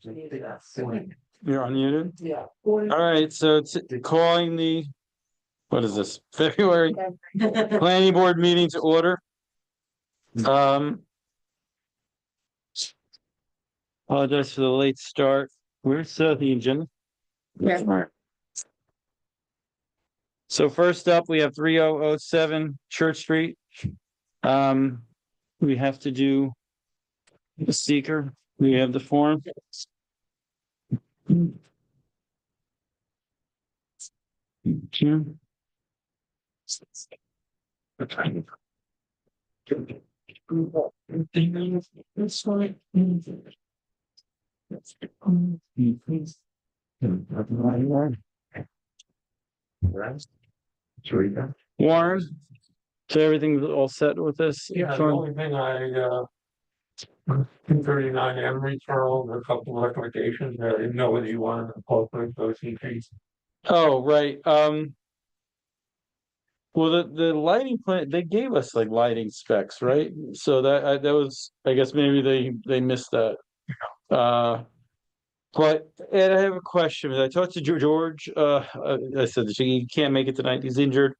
You're unmuted? Yeah. All right, so it's calling the, what is this, February planning board meeting to order. Apologize for the late start. Where's the agenda? Yeah. So first up, we have 3007 Church Street. We have to do the seeker. We have the form. Jim. That's fine. Warren, so everything's all set with this? Yeah, the only thing 239M referral, there are a couple of recommendations, I didn't know whether you wanted to incorporate those in case. Oh, right, well, the lighting plan, they gave us like lighting specs, right? So that was, I guess maybe they missed that. But Ed, I have a question. I talked to George, I said that he can't make it tonight, he's injured.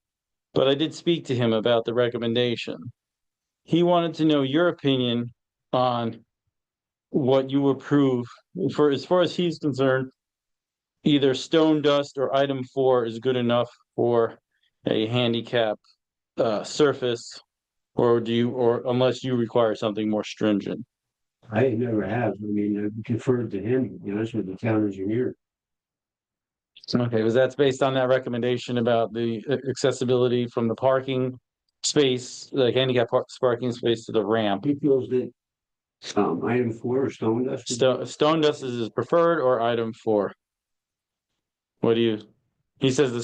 But I did speak to him about the recommendation. He wanted to know your opinion on what you approve for, as far as he's concerned. Either stone dust or item 4 is good enough for a handicap surface, or unless you require something more stringent. I never have. I mean, I deferred to him, that's with the town engineer. Okay, because that's based on that recommendation about the accessibility from the parking space, like handicap parking space to the ramp. He feels that item 4 or stone dust. Stone dust is his preferred, or item 4? What do you? He says the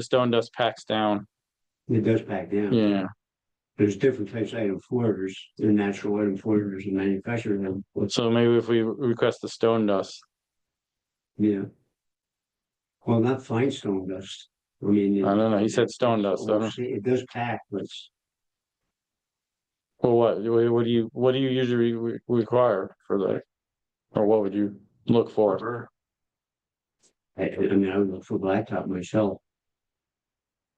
stone dust packs down. It does pack down. Yeah. There's different types of item 4. There's the natural item 4. There's a manufactured item 4. So maybe if we request the stone dust. Yeah. Well, not fine stone dust. I mean, I don't know. He said stone dust. it does pack, but well, what do you usually require for that, or what would you look for? I mean, I would look for blacktop myself.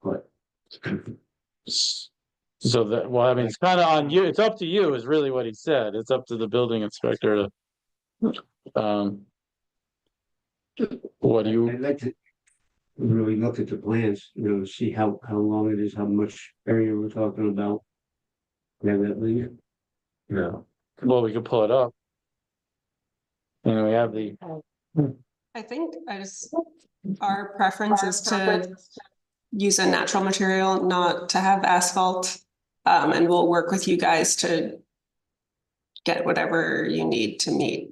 But so that, well, I mean, it's kind of on you. It's up to you, is really what he said. It's up to the building inspector to, what do you? I'd like to really look at the plans, see how long it is, how much area we're talking about. Have that later. Yeah. Well, we could pull it up. And we have the. I think our preference is to use a natural material, not to have asphalt. And we'll work with you guys to get whatever you need to meet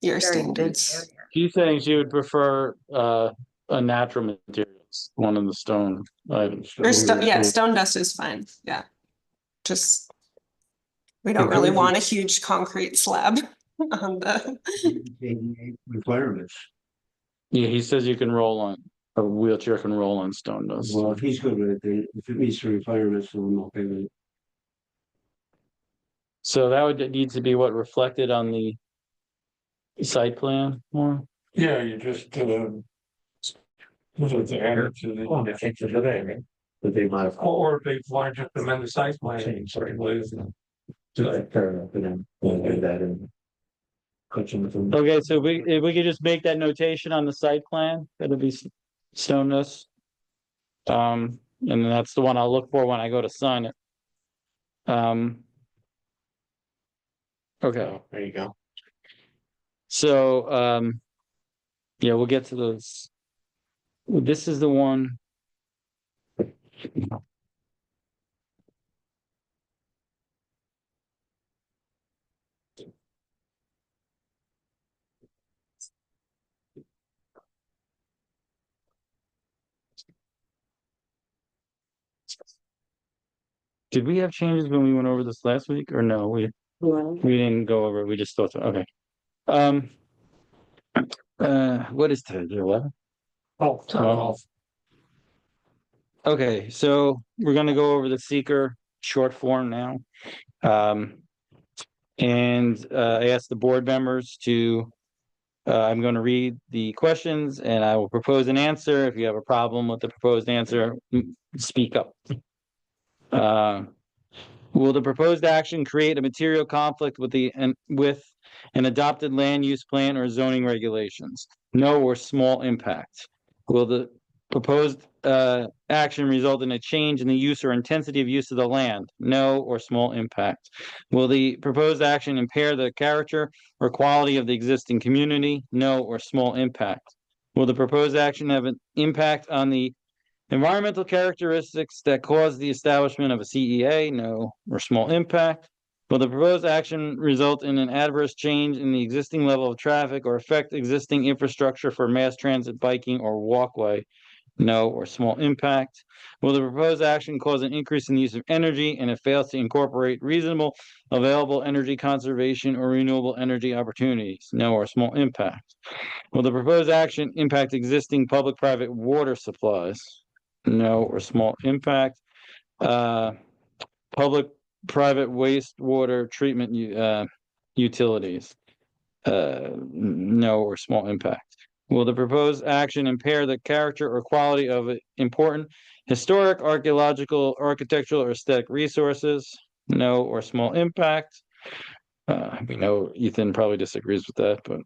your standards. She's saying she would prefer a natural materials, one of the stone items. Or stone dust is fine. Yeah. Just we don't really want a huge concrete slab on the requirements. Yeah, he says you can roll on, a wheelchair can roll on stone dust. Well, if he's good with it, if it meets the requirements, then I'm okay with it. So that would need to be what reflected on the site plan more? Yeah, you just But they modify. or if they want to just amend the site plan, certain ways. Fair enough for them. We'll do that and. Okay, so if we could just make that notation on the site plan, that'll be stone dust. And then that's the one I'll look for when I go to sign it. Okay, There you go. so, yeah, we'll get to those. This is the one. Did we have changes when we went over this last week, or no? We didn't go over it. We just thought so. Okay. What is today? 11? Oh, turn it off. Okay, so we're gonna go over the seeker short form now. And I asked the board members to, I'm going to read the questions and I will propose an answer. If you have a problem with the proposed answer, speak up. Will the proposed action create a material conflict with with an adopted land use plan or zoning regulations? No or small impact. Will the proposed action result in a change in the use or intensity of use of the land? No or small impact. Will the proposed action impair the character or quality of the existing community? No or small impact. Will the proposed action have an impact on the environmental characteristics that cause the establishment of a CEA? No or small impact. Will the proposed action result in an adverse change in the existing level of traffic or affect existing infrastructure for mass transit, biking, or walkway? No or small impact. Will the proposed action cause an increase in the use of energy and it fails to incorporate reasonable available energy conservation or renewable energy opportunities? No or small impact. Will the proposed action impact existing public-private water supplies? No or small impact. Public-private wastewater treatment utilities. No or small impact. Will the proposed action impair the character or quality of important historic, archaeological, architectural, or aesthetic resources? No or small impact. We know Ethan probably disagrees with that, but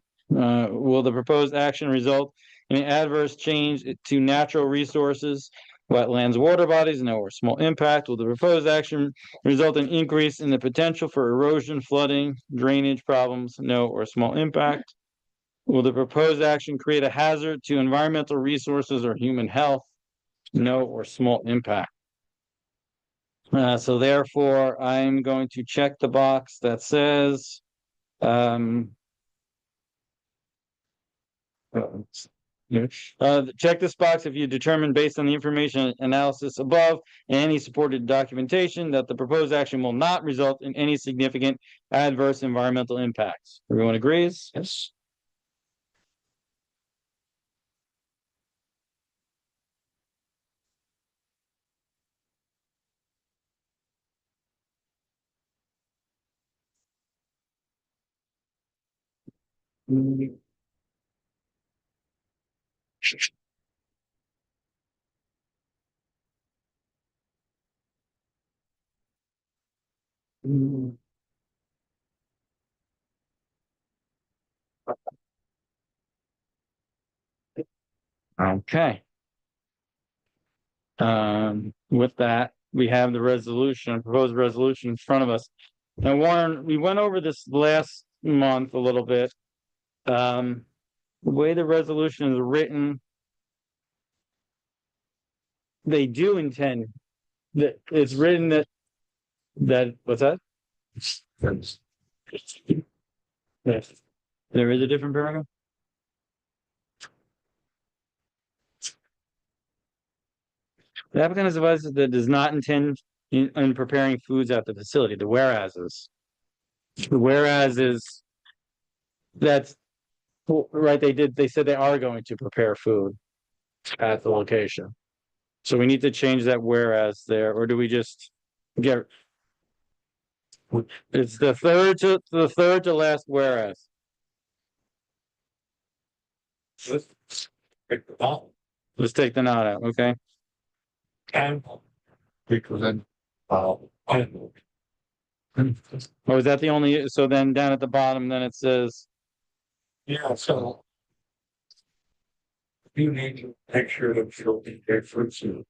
will the proposed action result in an adverse change to natural resources, wetlands, water bodies? No or small impact. Will the proposed action result in increase in the potential for erosion, flooding, drainage problems? No or small impact. Will the proposed action create a hazard to environmental resources or human health? No or small impact. So therefore, I'm going to check the box that says, check this box if you determine based on the information analysis above and any supported documentation that the proposed action will not result in any significant adverse environmental impacts. Everyone agrees? Yes. Okay. With that, we have the resolution, proposed resolution in front of us. Now, Warren, we went over this last month a little bit. The way the resolution is written, they do intend that it's written that what's that? Yes. There is a different paragraph? The applicant has advised that does not intend in preparing foods at the facility, the whereases. The whereas is that's right, they said they are going to prepare food at the location. So we need to change that whereas there, or do we just get? It's the third to last whereas. Let's take the not out, okay? And because then, Oh, is that the only, so then down at the bottom, then it says, yeah, so. You need to make sure that you'll be there for soon.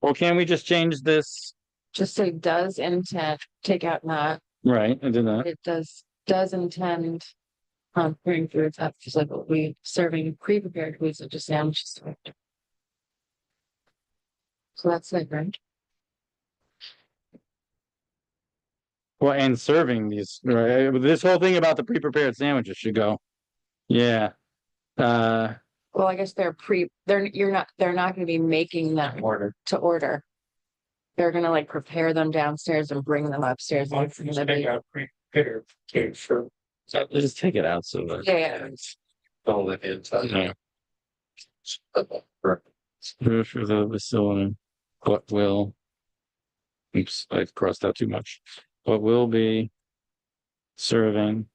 well, can we just change this? Just say does intend, take out not, Right, I did that. it does intend. Preparing foods, that's just like what we serving pre-prepared foods, such as sandwiches. So that's it, right? Well, and serving these, right? This whole thing about the pre-prepared sandwiches should go. Yeah. Well, I guess they're not gonna be making them Order. to order. They're gonna like prepare them downstairs and bring them upstairs. and it's gonna be- Prepared, okay, sure. So just take it out so that. Yeah, All that is. Yeah. For the facility, what will oops, I crossed out too much, but will be serving,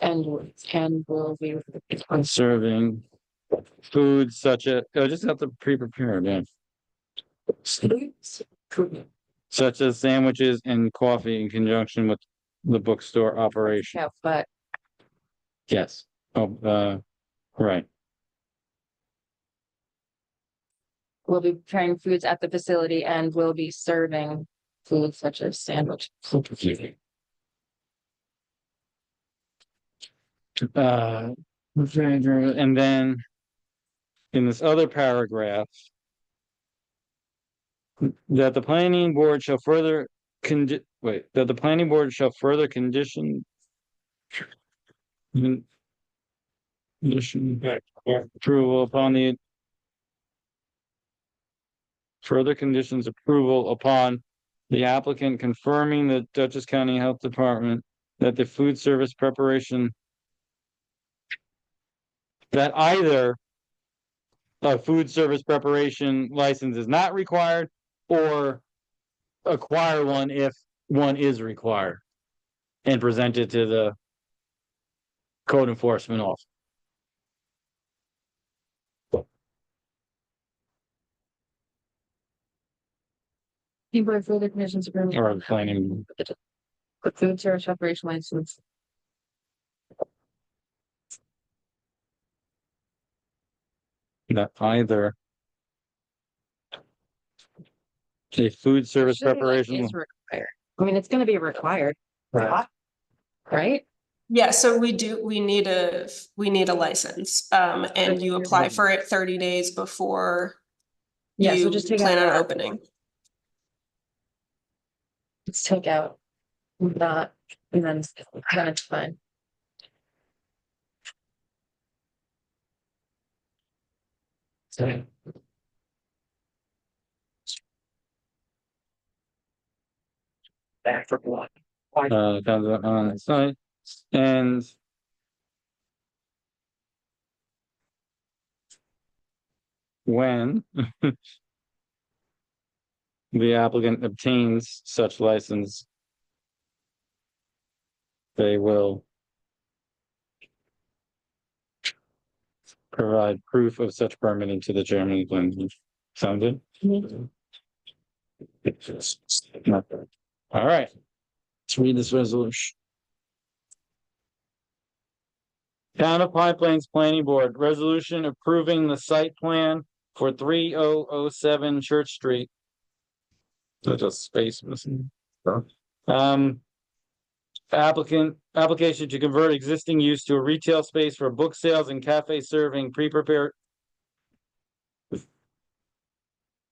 And will be. serving foods such as, I just have to pre-prepare, man. Such as sandwiches and coffee in conjunction with the bookstore operation. Yeah, but Yes. Oh, right. we'll be preparing foods at the facility and will be serving foods such as sandwiches. And then in this other paragraph, that the planning board shall further that the planning board shall further condition approval upon the further conditions approval upon the applicant confirming the Dutchess County Health Department that the food service preparation that either a food service preparation license is not required or acquire one if one is required and present it to the code enforcement officer. People are further conditions of. Or planning. Put food service operation license. That either a food service Surely, like, preparation. is required. I mean, it's gonna be required. Right? Yeah, so we need a license, and you apply for it 30 days before Yeah, so you just take plan on out, opening. let's take out that, and then it's fine. So. Back for what? On the site and when the applicant obtains such license, they will provide proof of such permitting to the chairman of the planning board. Sound good? Not bad. All right. Let's read this resolution. Town of Pine Plains Planning Board, resolution approving the site plan for 3007 Church Street. There's a space missing. Application to convert existing use to a retail space for book sales and cafe serving pre-prepared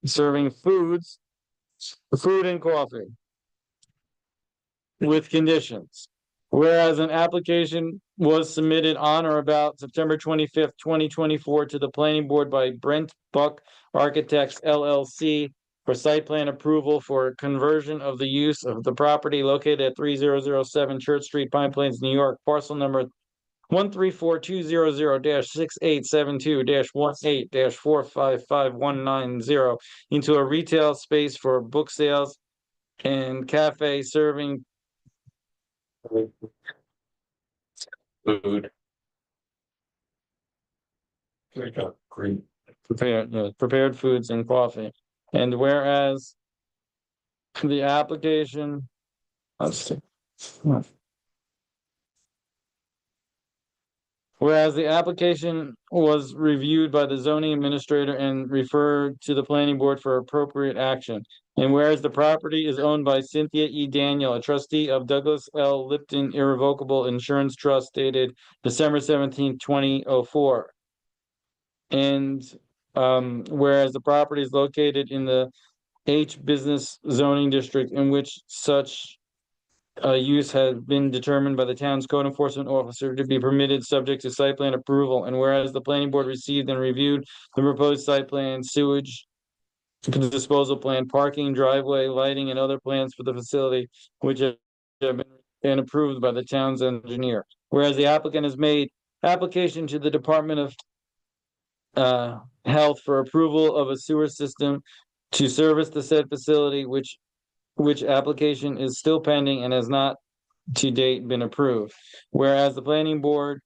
serving food and coffee with conditions. Whereas an application was submitted on or about September 25th, 2024 to the planning board by Brent Buck Architects LLC for site plan approval for conversion of the use of the property located at 3007 Church Street, Pine Plains, New York, parcel number 13420-6872-18-455190 into a retail space for book sales and cafe serving food. Prepared foods and coffee. And whereas the application, let's see. Whereas the application was reviewed by the zoning administrator and referred to the planning board for appropriate action. And whereas the property is owned by Cynthia E. Daniel, a trustee of Douglas L. Lipton Irrevocable Insurance Trust dated December 17th, 2004. And whereas the property is located in the H Business Zoning District in which such use has been determined by the town's code enforcement officer to be permitted subject to site plan approval. And whereas the planning board received and reviewed the proposed site plan, sewage disposal plan, parking, driveway, lighting, and other plans for the facility, which have been approved by the town's engineer. Whereas the applicant has made application to the Department of Health for approval of a sewer system to service the said facility, which which application is still pending and has not to date been approved. Whereas the planning board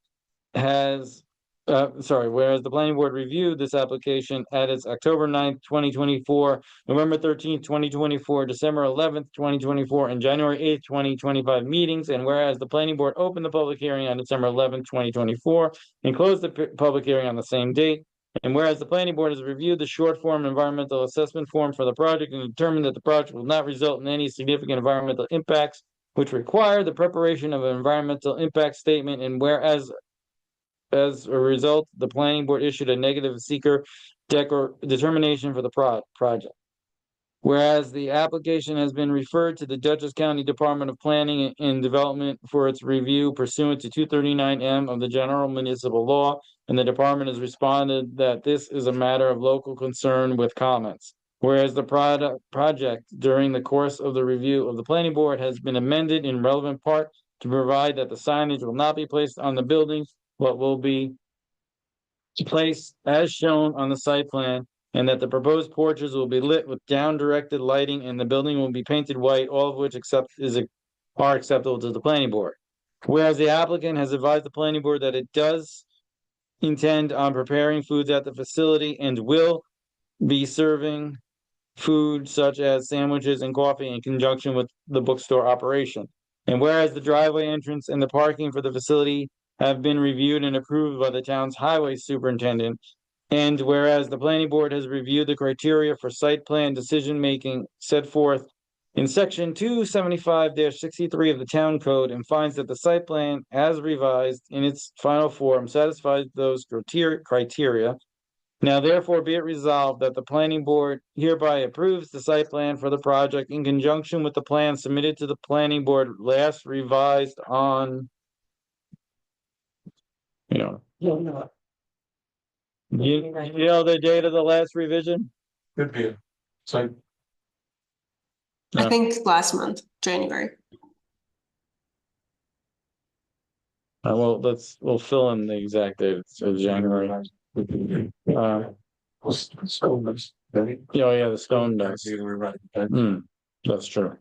has, whereas the planning board reviewed this application at its October 9th, 2024, November 13th, 2024, December 11th, 2024, and January 8th, 2025 meetings, and whereas the planning board opened the public hearing on December 11th, 2024, and closed the public hearing on the same date, and whereas the planning board has reviewed the short form environmental assessment form for the project and determined that the project will not result in any significant environmental impacts which require the preparation of an environmental impact statement, and whereas as a result, the planning board issued a negative seeker determination for the project. Whereas the application has been referred to the Dutchess County Department of Planning and Development for its review pursuant to 239M of the General Municipal Law, and the department has responded that this is a matter of local concern with comments. Whereas the project during the course of the review of the planning board has been amended in relevant part to provide that the signage will not be placed on the building, but will be placed as shown on the site plan, and that the proposed porches will be lit with down-directed lighting and the building will be painted white, all of which are acceptable to the planning board. Whereas the applicant has advised the planning board that it does intend on preparing foods at the facility and will be serving food such as sandwiches and coffee in conjunction with the bookstore operation. And whereas the driveway entrance and the parking for the facility have been reviewed and approved by the town's highway superintendent, and whereas the planning board has reviewed the criteria for site plan decision-making set forth in section 275-63 of the town code, and finds that the site plan as revised in its final form satisfies those criteria. Now therefore be it resolved that the planning board hereby approves the site plan for the project in conjunction with the plan submitted to the planning board last revised on, you know, the date of the last revision? Could be. So I think last month, January. We'll fill in the exact date. It's January. The stone does. That's true.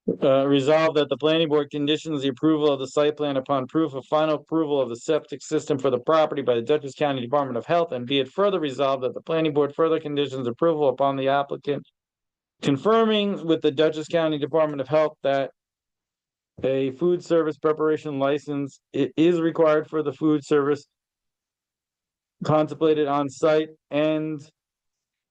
Resolved that the planning board conditions the approval of the site plan upon proof of final approval of the septic system for the property by the Dutchess County Department of Health, and be it further resolved that the planning board further conditions approval upon the applicant confirming with the Dutchess County Department of Health that a food service preparation license is required for the food service contemplated on site, and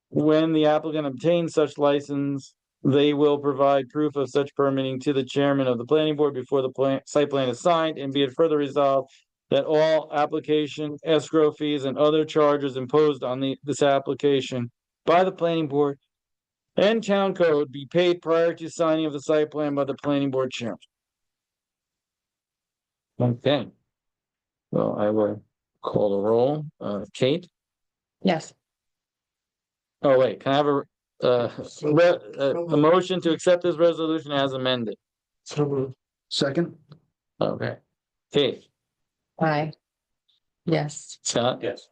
when the applicant obtains such license, they will provide proof of such permitting to the chairman of the planning board before the site plan is signed, and be it further resolved that all application, escrow fees, and other charges imposed on this application by the planning board and town code be paid prior to signing of the site plan by the planning board chairman. Okay. Well, I will call the roll. Kate? Yes. Oh, wait, can I have a motion to accept this resolution as amended? Second? Okay. Kate? Aye. Yes. Scott? yes.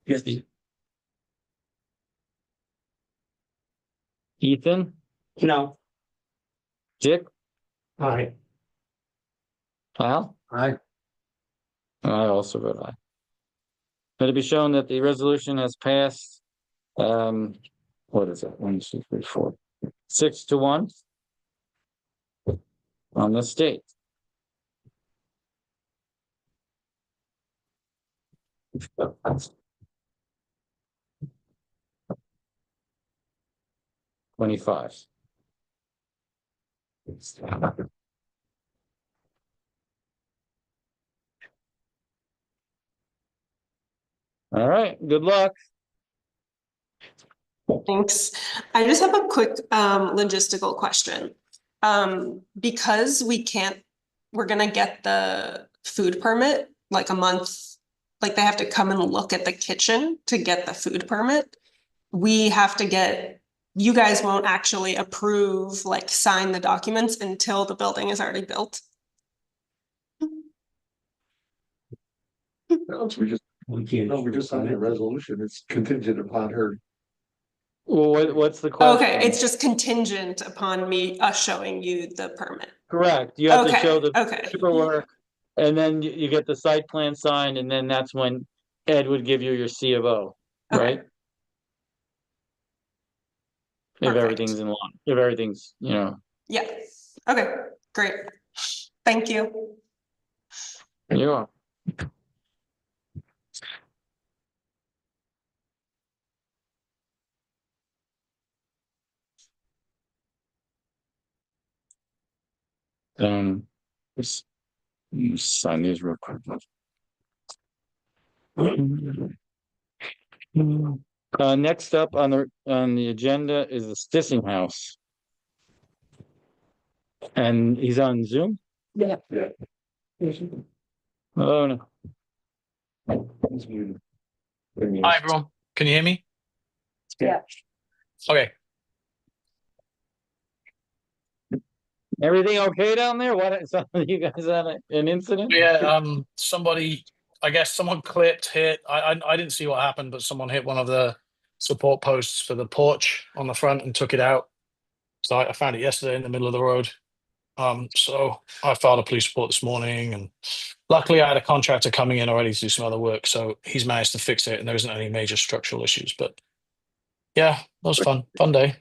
Yes. Ethan? No. Dick? Aye. Al? Aye. I also vote aye. Let it be shown that the resolution has passed, what is it? 1, 2, 3, 4. 6-1. On the state. $25. All right, good luck. Thanks. I just have a quick logistical question. Because we're gonna get the food permit like a month, like they have to come and look at the kitchen to get the food permit. We have to you guys won't actually approve, like sign the documents until the building is already built. We just signing a resolution. It's contingent upon her Well, what's the question? Okay, it's just contingent upon us showing you the permit. Correct. You have to Okay, show the okay. paperwork, and then you get the site plan signed, and then that's when Ed would give you your C of O, Okay. right? If Perfect. everything's in line, if everything's, Yeah, okay, great. Thank you. you are. Let's sign these real quick. Next up on the agenda is the Stissing House. And he's on Zoom? Yeah. Oh, no. Hi, everyone. Can you hear me? Yeah. Okay. Everything okay down there? What, so you guys had an incident? Yeah. Somebody, I guess someone hit. I didn't see what happened, but someone hit one of the support posts for the porch on the front and took it out. So I found it yesterday in the middle of the road. So I filed a police report this morning, and luckily I had a contractor coming in already to do some other work, so he's managed to fix it, and there isn't any major structural issues. But yeah, that was fun day.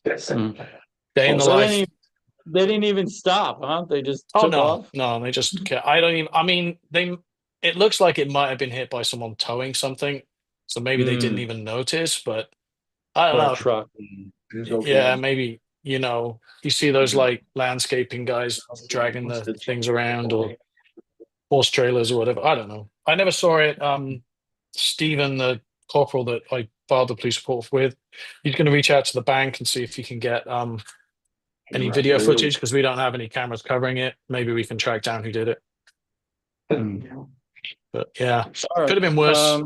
Day in the So life. they didn't even stop, huh? They just Oh took no, off? no, they just I don't even. I mean, it looks like it might have been hit by someone towing something, so maybe they didn't even notice. But I don't Or a know. truck. Yeah, maybe you see those like landscaping guys dragging the things around, or horse trailers or whatever. I don't know. I never saw it. Stephen, the corporal that I filed the police report with, he's going to reach out to the bank and see if he can get any video footage, because we don't have any cameras covering it. Maybe we can track down who did it. But yeah, All right. could have been worse.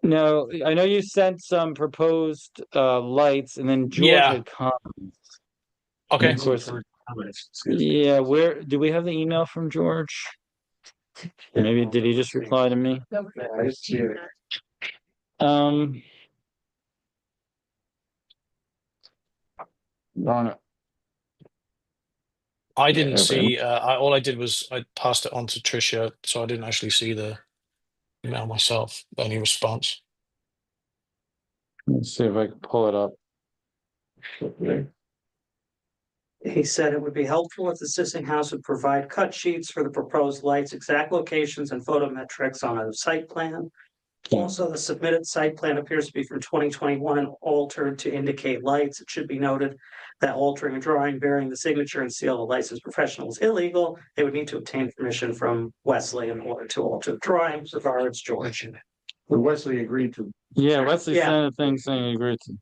No, I know you sent some proposed lights, and then George Yeah. had comments. Okay. Of course. Yeah, where do we have the email from George? Maybe did he just reply to me? Darn it. I didn't Yeah, see. All I did was I passed it on to Tricia, so I didn't actually see the email myself. Any response? Let's see if I can pull it up. He said it would be helpful if the Sissing House would provide cut sheets for the proposed lights, exact locations and photometrics on a site plan. Also, the submitted site plan appears to be from 2021 and altered to indicate lights. It should be noted that altering a drawing bearing the signature and seal of a licensed professional is illegal. They would need to obtain permission from Wesley in order to alter the drawings. Regards, George. Wesley agreed to. Yeah, Wesley Yeah. sent a thing saying he agreed to.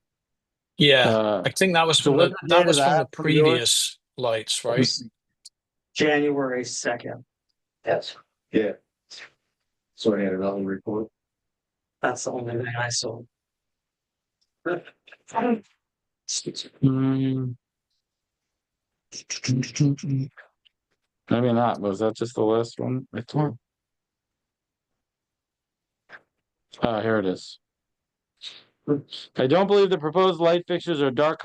Yeah, I think that was so from what that date was is from the that from yours? previous lights, right? January 2nd. Yes. Yeah. So I had another report. That's the only thing I saw. Maybe not. Was that just the last one? I thought. Here it is. I don't believe the proposed light fixtures are dark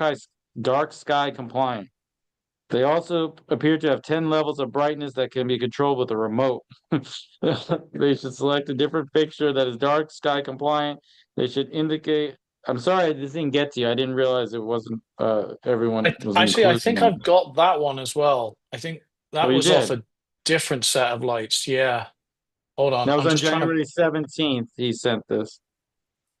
sky compliant. They also appear to have 10 levels of brightness that can be controlled with a remote. They should select a different fixture that is dark sky compliant. They should indicate. I'm sorry, this didn't get to you. I didn't realize it wasn't everyone was Actually, I included think in it. I've got that one as well. I think that Oh, you was off did? a different set of lights. Yeah. Hold on. That was I'm on just trying to. January 17th. He sent this.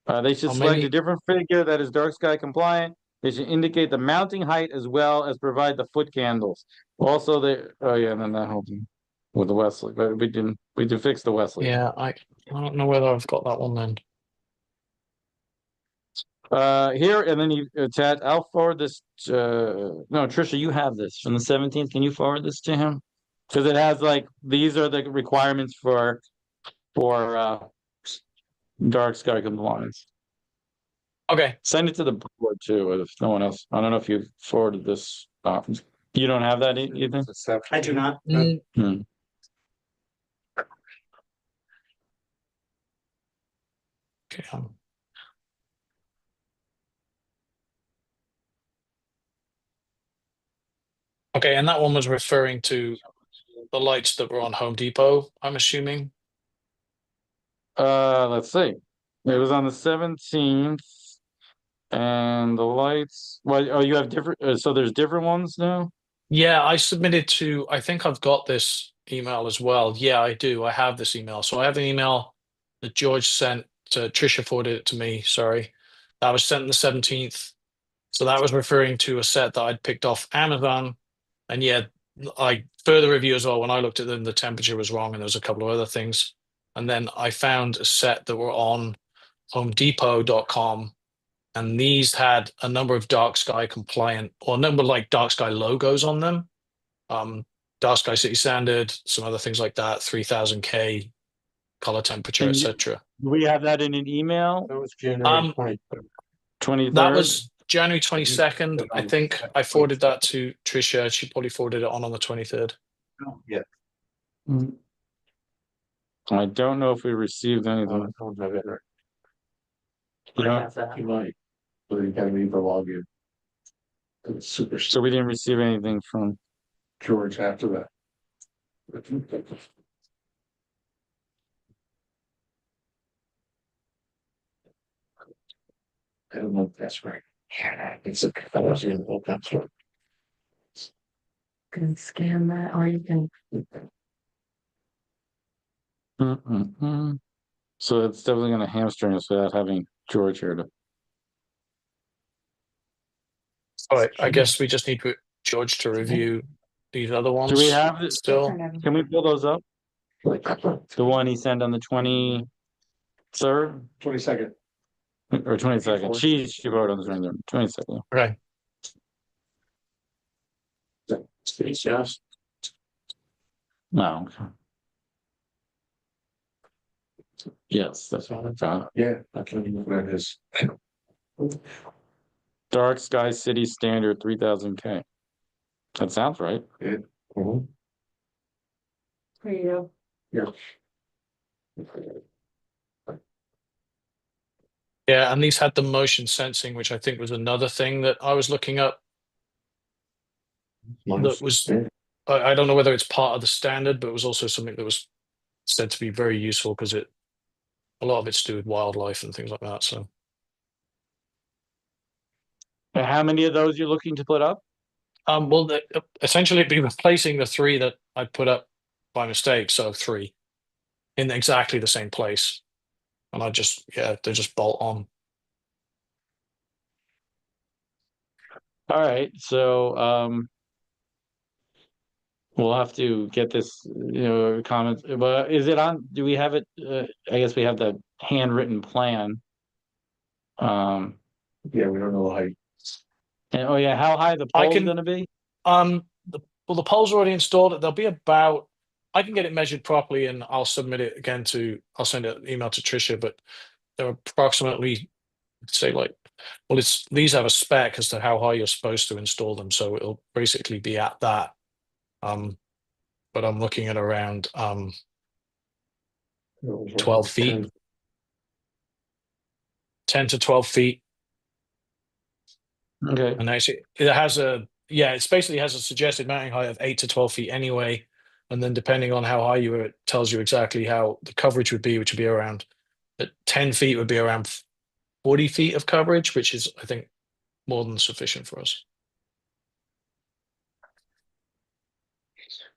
They should Oh, select maybe- a different figure that is dark sky compliant. They should indicate the mounting height as well as provide the foot candles. Also, oh yeah, and then that whole thing with the Wesley, but we did fix the Wesley. Yeah, I don't know whether I've got that one then. Here, and then you attach, I'll forward this, no, Trisha, you have this from the 17th. Can you forward this to him? Because it has like, these are the requirements for dark sky compliance. Okay. Send it to the board too, if no one else. I don't know if you forwarded this. You don't have that, Ethan? I do not. Okay. Okay, and that one was referring to the lights that were on Home Depot, I'm assuming. Let's see. It was on the 17th. And the lights, well, oh, you have different, so there's different ones now? Yeah, I submitted to, I think I've got this email as well. Yeah, I do. I have this email. So I have an email that George sent to Trisha, forwarded it to me. Sorry. That was sent on the 17th. So that was referring to a set that I'd picked off Amazon. And yeah, I further review as well. When I looked at them, the temperature was wrong and there was a couple of other things. And then I found a set that were on homedepot.com. And these had a number of dark sky compliant, or a number of like dark sky logos on them. Dark sky city standard, some other things like that, 3000K, color temperature, And you- etc. Do we have that in an email? That was January 23rd. 23rd? That was January 22nd. I think I forwarded that to Trisha. She probably forwarded it on the 23rd. Yeah. Mm. I don't know if we received anything. don't have it. You I know, have that. You might, but you gotta read the login. It's super so we didn't receive anything from, George after that. I don't know if that's right. Yeah, it's a, that was in the that's right. Can scan that, or you can, so it's definitely gonna hamstring us without having George here to. All right, I guess we just need George to review these other ones. Do we have it? Still? Can we pull those up? The one he sent on the 23rd 22nd. or 22nd? She wrote on the 23rd, 22nd. Okay. Yes. No. Okay. Yes, that's what I found. Yeah, I can even read his. Dark Sky City Standard 3000K. That sounds right. Mhm. there you go. Yeah, and these had the motion sensing, which I think was another thing that I was looking up. That was, I don't know whether it's part of the standard, but it was also something that was said to be very useful because a lot of it's to do with wildlife and things like that. So And how many of those you're looking to put up? well, essentially it'd be replacing the 3 that I put up by mistake. So 3 in exactly the same place. And I just, yeah, they're just bolt on. All right, so we'll have to get this, comment, but is it on, do we have it, I guess we have the handwritten plan. Yeah, we don't know the height. And oh yeah, how high the I pole's can- gonna be? Well, the poles are already installed. They'll be about, I can get it measured properly and I'll submit it again I'll send an email to Trisha, but they're approximately, say like, well, these have a spec as to how high you're supposed to install them. So it'll basically be at that. But I'm looking at around 12 feet. 10 to 12 feet. Okay, And actually it basically has a suggested mounting height of 8 to 12 feet anyway. And then depending on how high you are, it tells you exactly how the coverage would be, which would be around, at 10 feet would be around 40 feet of coverage, which is, I think, more than sufficient for us.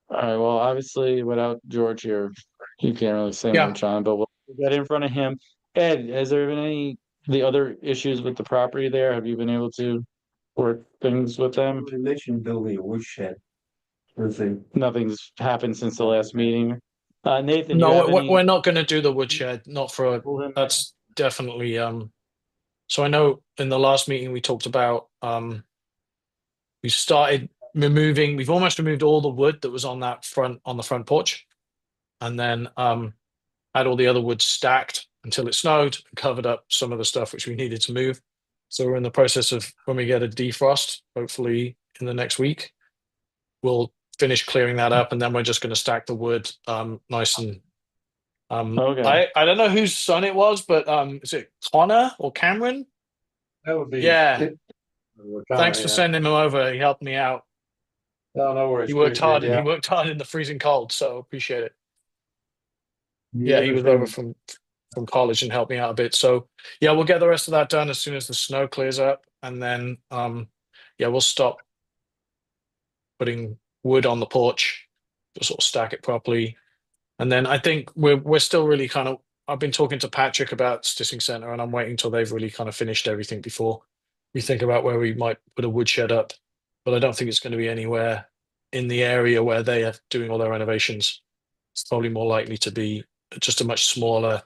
all right, well, obviously without George here, you can't really say Yeah. much on, but we'll get in front of him. Ed, has there been the other issues with the property there? Have you been able to work things with them? You mentioned building a woodshed. Nothing. Nothing's happened since the last meeting. Nathan, you No, have any? we're not going to do the woodshed, not for that's definitely so I know in the last meeting we talked about we started we've almost removed all the wood that was on the front porch, and then had all the other wood stacked until it snowed and covered up some of the stuff which we needed to move. So we're in the process of, when we get a defrost, hopefully in the next week, we'll finish clearing that up, and then we're just going to stack the wood nice and Okay. I don't know whose son it was, but is it Connor or Cameron? That would be. Yeah. We're Thanks for sending him over. He helped me out. No worries. He worked hard and Yeah. he worked hard in the freezing cold, so appreciate it. Yeah, he was over from college and helped me out a bit. So yeah, we'll get the rest of that done as soon as the snow clears up, and then yeah, we'll stop putting wood on the porch to sort of stack it properly. And then I think we're still really kind of, I've been talking to Patrick about Stitching Center, and I'm waiting till they've really kind of finished everything before we think about where we might put a woodshed up. But I don't think it's going to be anywhere in the area where they are doing all their renovations. It's probably more likely to be just a much smaller,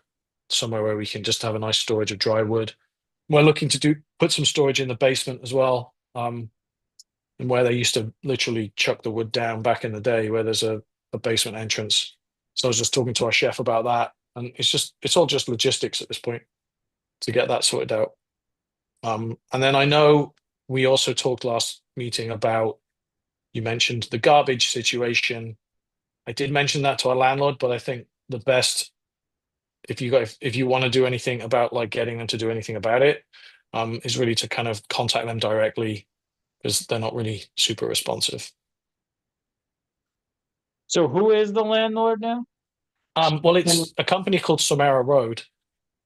somewhere where we can just have a nice storage of dry wood. We're looking to put some storage in the basement as well, and where they used to literally chuck the wood down back in the day, where there's a basement entrance. So I was just talking to our chef about that, and it's all just logistics at this point to get that sorted out. And then I know we also talked last meeting about, you mentioned the garbage situation. I did mention that to our landlord, but I think the best, if you want to do anything about like getting them to do anything about it, is really to kind of contact them directly, because they're not really super responsive. So who is the landlord now? Well, it's a company called Somera Road,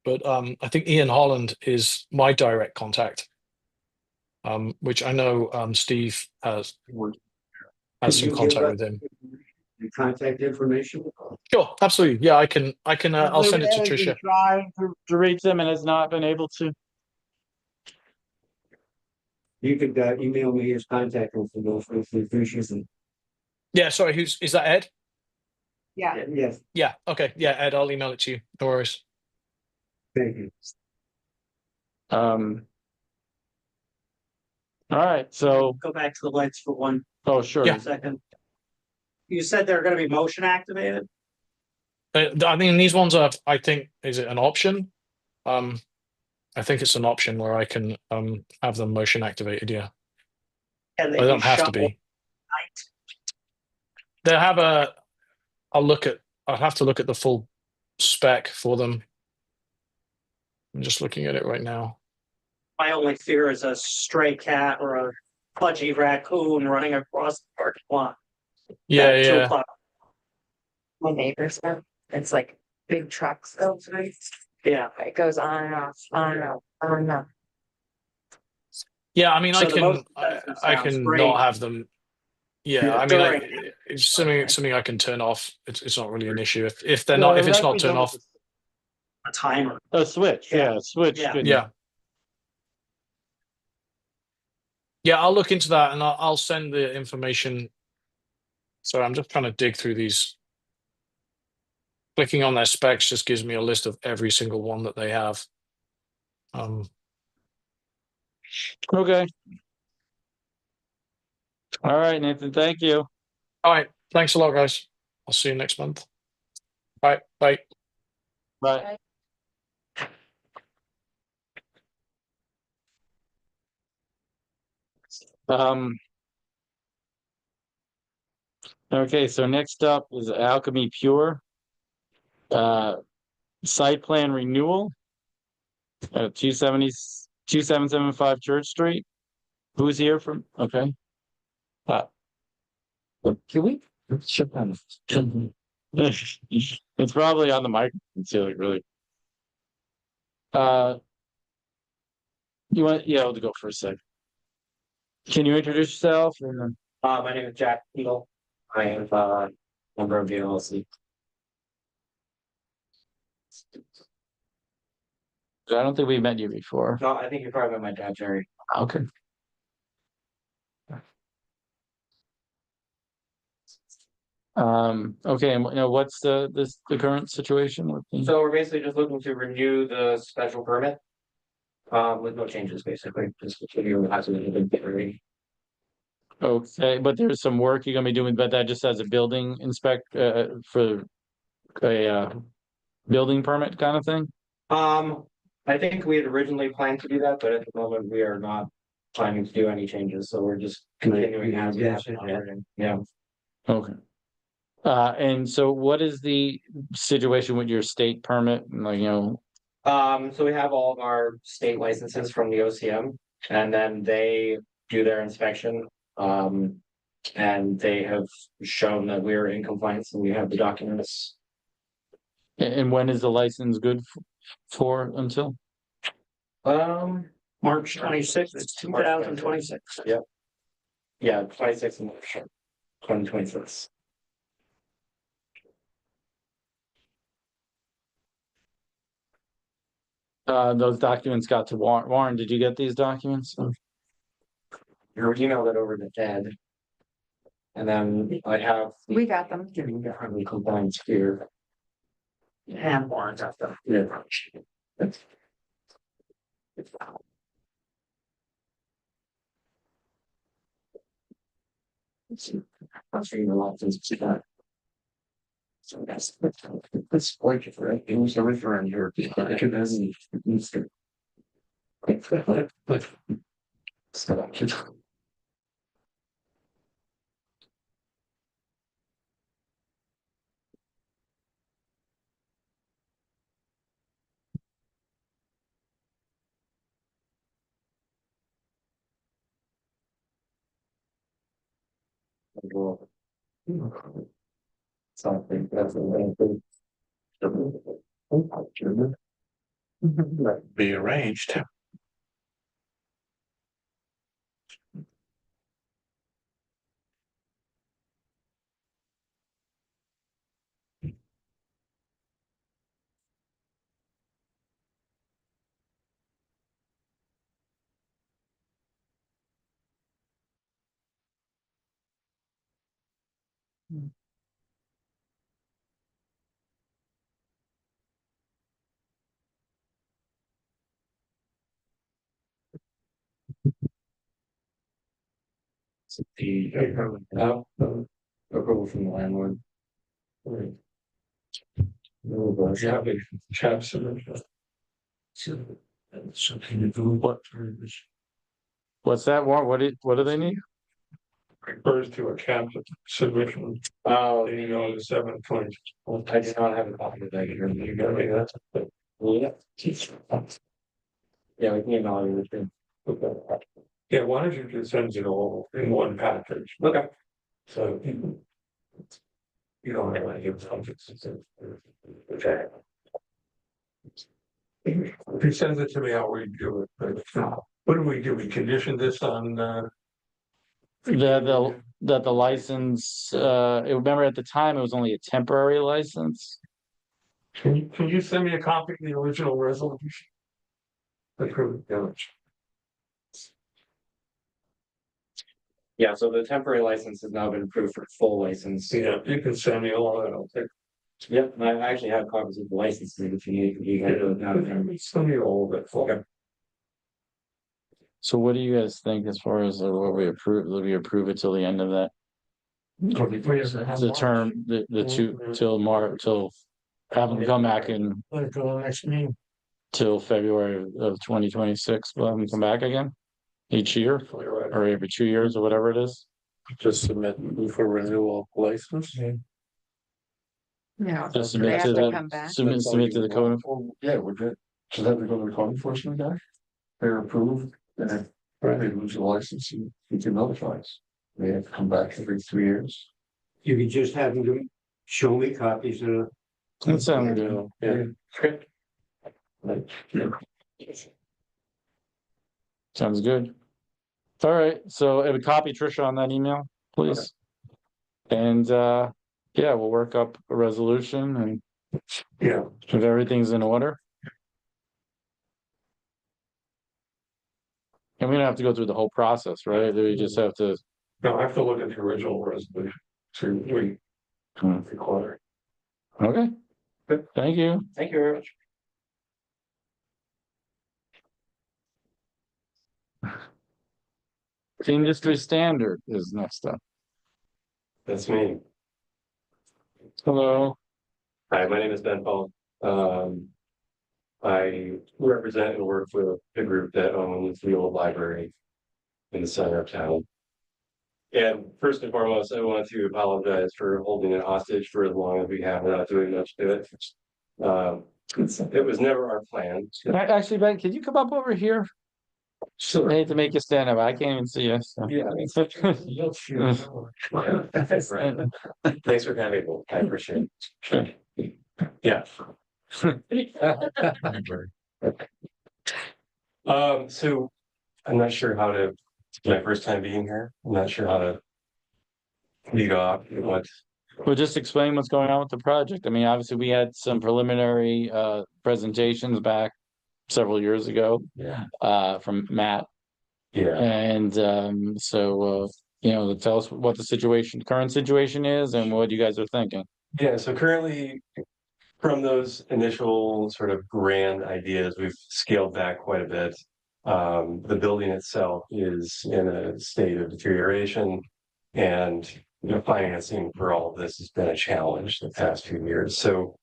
but I think Ian Holland is my direct contact, which I know Steve has Could some you give contact us with him. the contact information? Sure, absolutely. Yeah, I can. I'll send it to Has been Tricia. trying to reach them and has not been able to. You could email me his contact information. Yeah, sorry. Is that Ed? Yeah. Yes, Yeah. Okay. Yeah, Ed. I'll email it to you. No worries. thank you. All right, so, Go back to the lights for one oh, sure. Yeah. second. You said they're gonna be motion activated? I mean, these ones are. I think is it an option? I think it's an option where I can have them motion activated. Yeah, And they don't have to be. They have a. I'll have to look at the full spec for them. I'm just looking at it right now. My only fear is a stray cat or a pudgy raccoon running across the parking lot. Yeah, at 2 yeah. o'clock. My neighbors have, it's like big trucks go through. Yeah, It goes on and off, on and off, on and off. Yeah, I mean, So the motion I sensor I sounds can great. not have them. Yeah, Yeah, I mean, during- it's something I can turn off. It's not really an issue if they're Well, not, if it it's not actually turned off. goes- a timer. A switch, yeah, switch. Yeah. good. Yeah. Yeah, I'll look into that and I'll send the information. So I'm just trying to dig through these. Clicking on their specs just gives me a list of every single one that they have. Okay. All right, Nathan, thank you. All right. Thanks a lot, guys. I'll see you next month. Bye. Bye. Bye. Okay, so next up is Alchemy Pure. Site plan renewal. 2775 Church Street. Who's here from, okay. Can we? Shut down. It's probably on the microphone too, like really. You want, yeah, I'll go for a sec. Can you introduce yourself? My name is Jack Eagle. I am a member of the LLC. I don't think we met you before. No, I think you're probably my dad, Jerry. Okay. Okay, and what's the current situation with the? So we're basically just looking to renew the special permit. With no changes, basically, just continue as it is. Okay, but there's some work you're gonna be doing, but that just as a building for a building permit kind of thing? I think we had originally planned to do that, but at the moment we are not planning to do any changes, so we're just continuing as we have been operating. Yeah. Okay. And so what is the situation with your state permit? Like, So we have all of our state licenses from the OCM, and then they do their inspection. And they have shown that we're in compliance and we have the documents. and when is the license good for until? March 26th, 2026. Yep. Yeah, 26 and 2026. Those documents got to Warren. Warren, did you get these documents? Your email that over to Ed. And then I have. We got them. Having compliance here. And warrants after. Yeah. I'll show you the license to that. So that's like it, right? It was everything around here. I could hasn't. Something that's Be arranged. the approval from the landlord. Something to do with what What's that, Warren? What do they need? refers to a cap submission, Oh, you know, the 7 point. I do not have a copy of that here. You got me, that's. Yeah, we can email you the thing. Yeah, why don't you just send it all in one package? Okay. So. You don't have any objects. Okay. If he sends it to me, I'll redo it, but what do? We condition this on, That the license, remember at the time, it was only a temporary license. can you send me a copy of the original resolution? Approved village. Yeah, so the temporary license has now been approved for full license. Yeah, you can send me all that, I'll take. Yep, and I actually have copies of the licenses if you need, you guys don't have them. Send me all of it. Okay. So what do you guys think as far as what we approve, will we approve it till the end of that? The term, the two, till have them come back in till February of 2026, we'll have them come back again? Each year, or every 2 years, or whatever it is? Just submit for renewal license. No. Just They submit have to to come back. the, submit to the code. Yeah, we're good. So that we go to the code enforcement guy? They're approved, and if they lose the license, you can notify us. They have to come back every 3 years. You could just have them show me copies of. That sounds good. Yeah. Sounds good. All right, so copy Trisha on that email, please. And yeah, we'll work up a resolution and Yeah, if everything's in order. And we don't have to go through the whole process, right? We just have to. no, I have to look at the original resolution to require. Okay. Thank you. Thank you very much. Industry standard is next up. That's me. Hello. Hi, my name is Ben Paul. I represent and work with a group that owns the old library in the center of town. And first and foremost, I want to apologize for holding it hostage for as long as we have without doing much to it. It was never our plan. Actually, Ben, can you come up over here? I Sure. hate to make you stand up. I can't even see you. so. Yeah. That's right. Thanks for having me. I appreciate it. Yeah. So I'm not sure how to, my first time being here, I'm not sure how to lead off what. Well, just explain what's going on with the project. I mean, obviously, we had some preliminary presentations back several years ago Yeah. from Matt. Yeah. And tell us what the current situation is and what you guys are thinking. Yeah, so currently, from those initial sort of grand ideas, we've scaled back quite a bit. The building itself is in a state of deterioration, and financing for all of this has been a challenge the past few years. So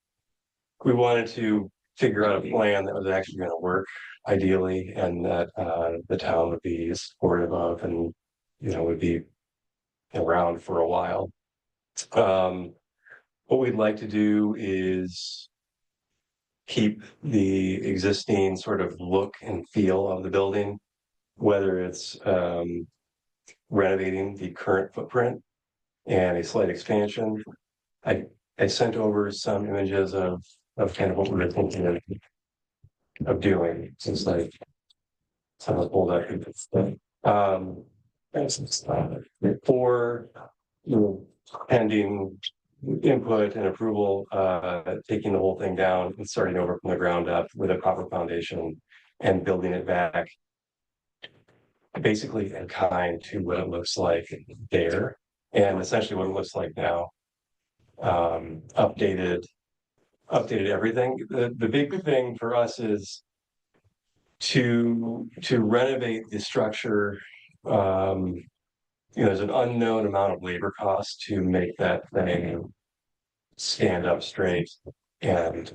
we wanted to figure out a plan that was actually going to work ideally, and that the town would be supportive of, and would be around for a while. What we'd like to do is keep the existing sort of look and feel of the building, whether it's renovating the current footprint and a slight expansion. I sent over some images of kind of what we were thinking of doing, since like some of the old for pending input and approval, taking the whole thing down and starting over from the ground up with a proper foundation and building it back basically in kind to what it looks like there, and essentially what it looks like now. Updated everything. The big thing for us is to renovate the structure. There's an unknown amount of labor cost to make that thing stand up straight and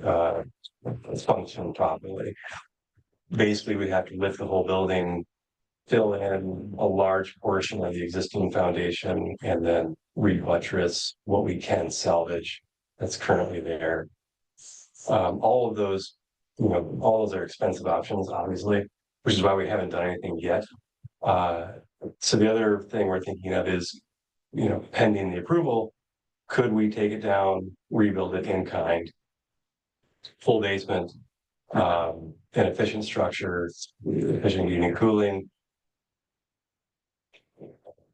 function properly. Basically, we have to lift the whole building, fill in a large portion of the existing foundation, and then re-buttress what we can salvage that's currently there. All of those, all those are expensive options, obviously, which is why we haven't done anything yet. So the other thing we're thinking of is, pending the approval, could we take it down, rebuild it in kind, full basement, an efficient structure, efficient heating and cooling.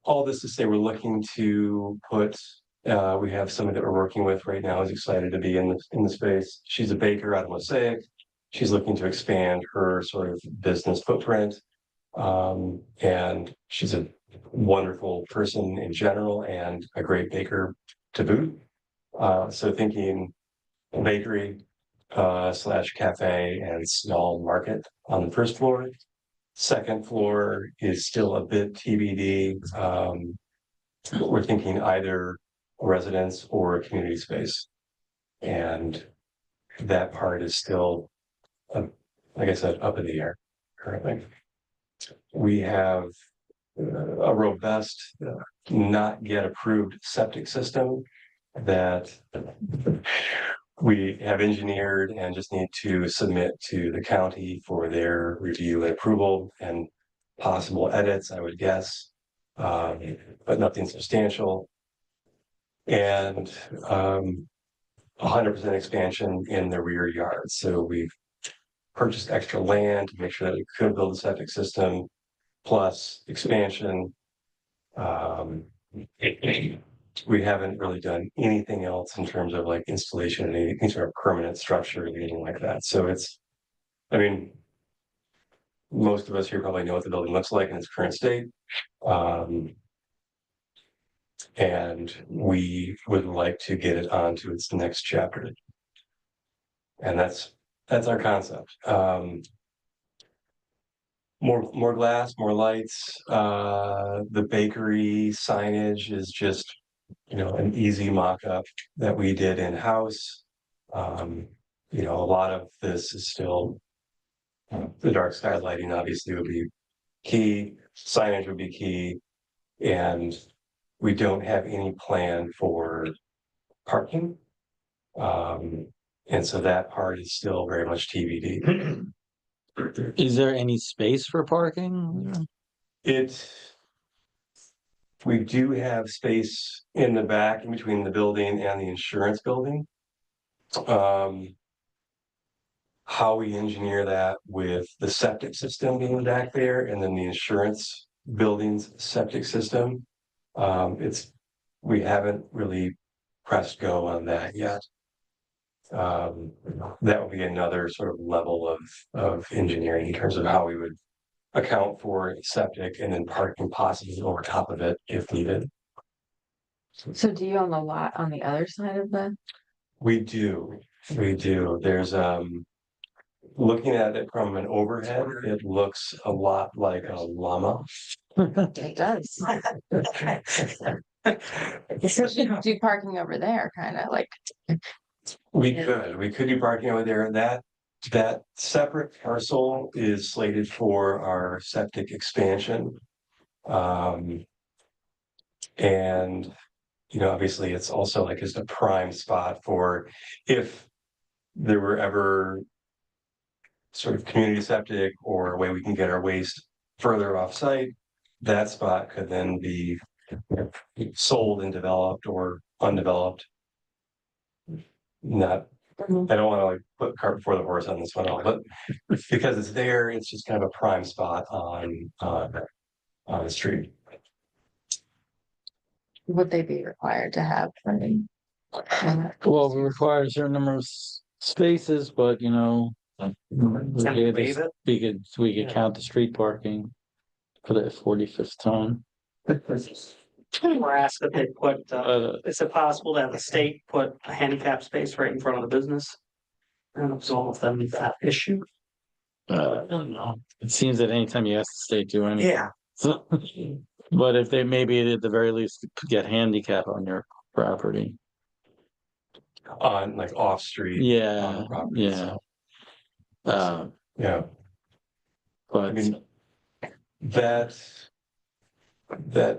All this to say, we're looking to put, we have somebody that we're working with right now who's excited to be in the space. She's a baker out of Mosaic. She's looking to expand her sort of business footprint. And she's a wonderful person in general and a great baker to boot. So thinking bakery / cafe and small market on the first floor. Second floor is still a bit TBD. We're thinking either residence or community space. And that part is still, like I said, up in the air currently. We have a robust, not yet approved septic system that we have engineered and just need to submit to the county for their review and approval and possible edits, I would guess, but nothing substantial. And 100% expansion in the rear yard. So we've purchased extra land to make sure that we could build a septic system plus expansion. We haven't really done anything else in terms of like installation and any sort of permanent structure or anything like that. So most of us here probably know what the building looks like in its current state. And we would like to get it onto its next chapter. And that's our concept. More glass, more lights. The bakery signage is just, an easy mock-up that we did in-house. A lot of this is still the dark sky lighting obviously would be key, signage would be key, and we don't have any plan for parking. And so that part is still very much TBD. Is there any space for parking? We do have space in the back in between the building and the insurance building. How we engineer that with the septic system being back there and then the insurance building's septic system. We haven't really pressed go on that yet. That would be another sort of level of engineering in terms of how we would account for septic and then parking possibly over top of it if needed. So do you own the lot on the other side of the? We do. There's looking at it from an overhead, it looks a lot like a llama. It does. So we should do parking over there, kind of like. We could do parking over there. That separate parcel is slated for our septic expansion. And, obviously it's also like just a prime spot for if there were ever sort of community septic or a way we can get our waste further off site, that spot could then be sold and developed or undeveloped. I don't want to like put cart before the horse on this one, but because it's there, it's just kind of a prime spot on the street. Would they be required to have funding? Well, we require a certain number of spaces, but Can we waive it? we could count the street parking for the 45th time. Or ask that they put, Uh, is it possible to have the state put a handicap space right in front of the business? And absolve them of that issue? I don't know. It seems that anytime you ask the state to do anything. Yeah. So, but if they maybe at the very least get handicap on your property. On like off street. Yeah, property, yeah. so, yeah. But I mean, that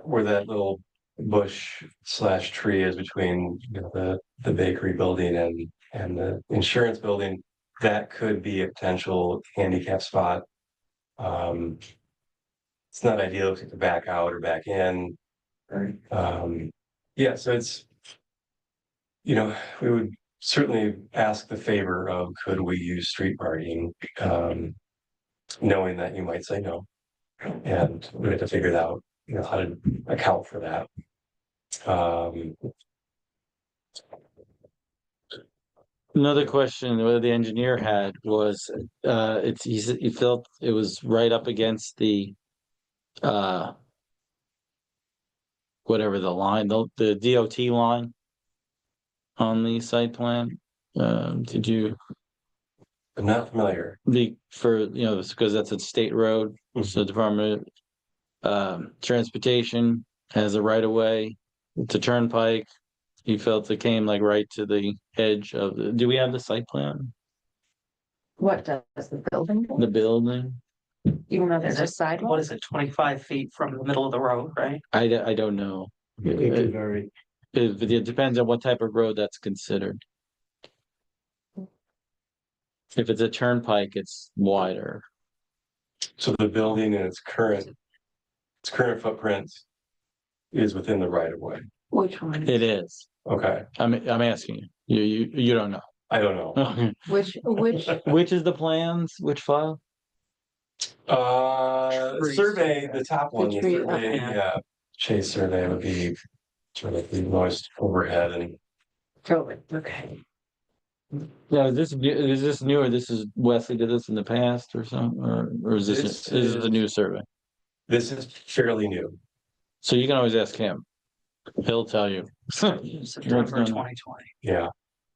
where that little bush / tree is between the bakery building and the insurance building, that could be a potential handicap spot. It's not ideal to back out or back in. Right. Yeah, so it's we would certainly ask the favor of could we use street parking, knowing that you might say no, and we have to figure it out. How to account for that. another question that the engineer had was, he felt it was right up against the, whatever the line, the DOT line on the site plan. Did you, I'm not familiar. because that's a state road, so Department of Transportation has a right of way to Turnpike. He felt it came like right to the edge of do we have the site plan? What does the building do? The building? Even though there's a What sidewalk? is it, 25 feet from the middle of the road, right? I don't know. It can vary. It depends on what type of road that's considered. If it's a turnpike, it's wider. So the building in its current footprint is within the right of way. Which one? It is. Okay, I'm asking you. You don't know. I don't know. Which, Which is the plans? Which file? Survey, the top one, the tree, survey, yeah, Chase survey would be sort of the most overhead and okay. Yeah, is this new or this is Wesley did this in the past or something, or is this is a new survey? this is fairly new. So you can always ask him. He'll tell you. September 2020. Yeah.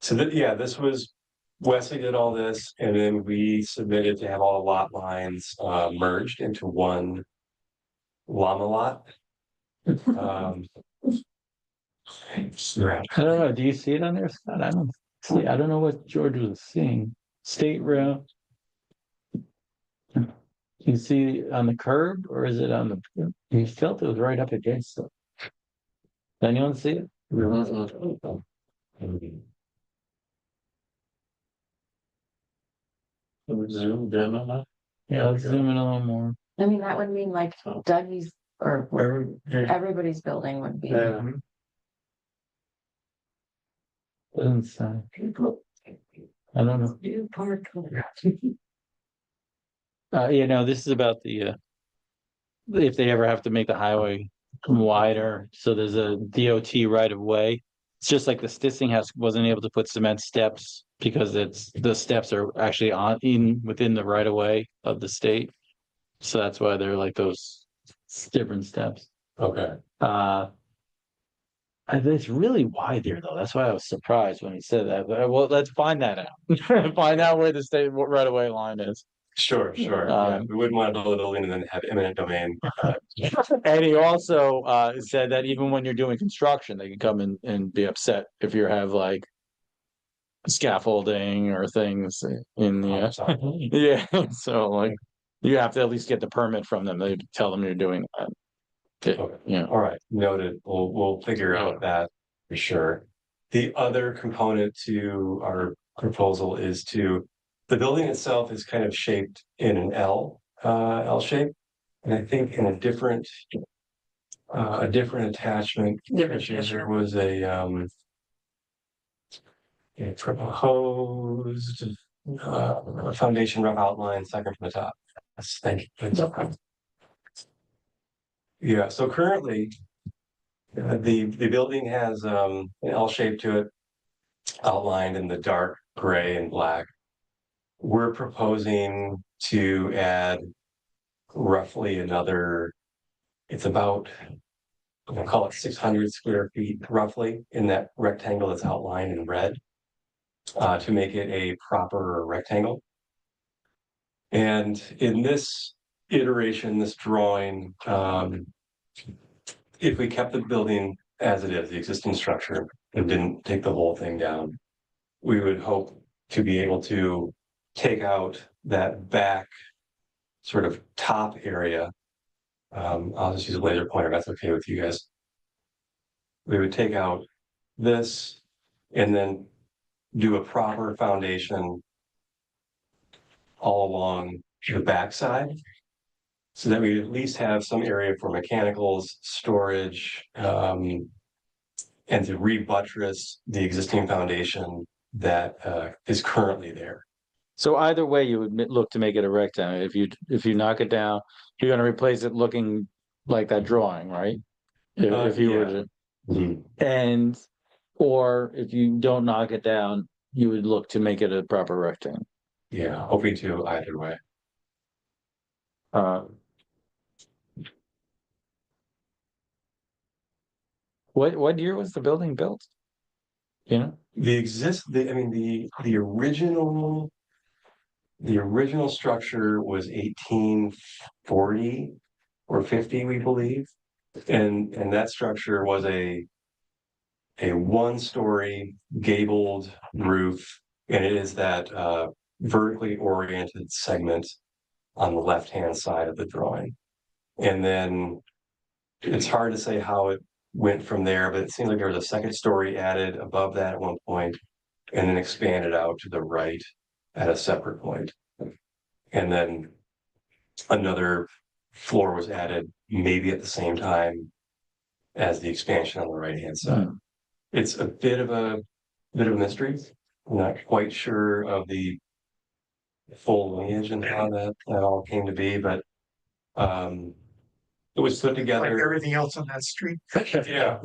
So this was, Wesley did all this and then we submitted to have all the lot lines merged into one llama lot. I don't know. Do you see it on there, Scott? I don't see. I don't know what George was seeing. State route. You see on the curb, or is it on the? He felt it was right up against it. Anyone see it? Zoom in on that. Yeah, let's zoom in a little more. I mean, that would mean like Dougie's or everybody's building would be. Doesn't say. I don't know. This is about the if they ever have to make the highway wider, so there's a DOT right of way. It's just like the Stissing House wasn't able to put cement steps because the steps are actually within the right of way of the state. So that's why they're like those different steps. Okay. It's really wide there though. That's why I was surprised when he said that. But, well, let's find that out. Find out where the state right of way line is. Sure, sure. Yeah, we wouldn't want to build a building and then have eminent domain. And he also said that even when you're doing construction, they can come in and be upset if you have like scaffolding or things in the yeah. So like you have to at least get the permit from them. They tell them you're doing that. Okay. Yeah. All right, noted. We'll figure out that for sure. The other component to our proposal is the building itself is kind of shaped in an L shape. And I think in a different attachment, there was a proposed foundation rough outline second from the top. Yes, thank you. Yeah, so currently the building has an L shape to it, outlined in the dark gray and black. We're proposing to add roughly another, it's about, I'm gonna call it 600 square feet roughly in that rectangle that's outlined in red, to make it a proper rectangle. And in this iteration, this drawing, if we kept the building as it is, the existing structure, and didn't take the whole thing down, we would hope to be able to take out that back sort of top area. I'll just use a laser pointer, if that's okay with you guys. We would take out this and then do a proper foundation all along the backside, so that we at least have some area for mechanicals, storage, and to rebuttress the existing foundation that is currently there. So either way, you would look to make it a rectangle. If you knock it down, you're going to replace it looking like that drawing, right? If you were to, and or if you don't knock it down, you would look to make it a proper rectangle. Yeah, hoping to either way. What year was the building built? You know, the original structure was 1840 or 50, we believe. And that structure was a one-story gabled roof, and it is that vertically oriented segment on the left-hand side of the drawing. And then it's hard to say how it went from there, but it seems like there was a second story added above that at one point, and then expanded out to the right at a separate point. And then another floor was added maybe at the same time as the expansion on the right-hand side. It's a bit of a mystery. I'm not quite sure of the full lineage and how that all came to be, but it was put together. Like everything else on that street. Yeah,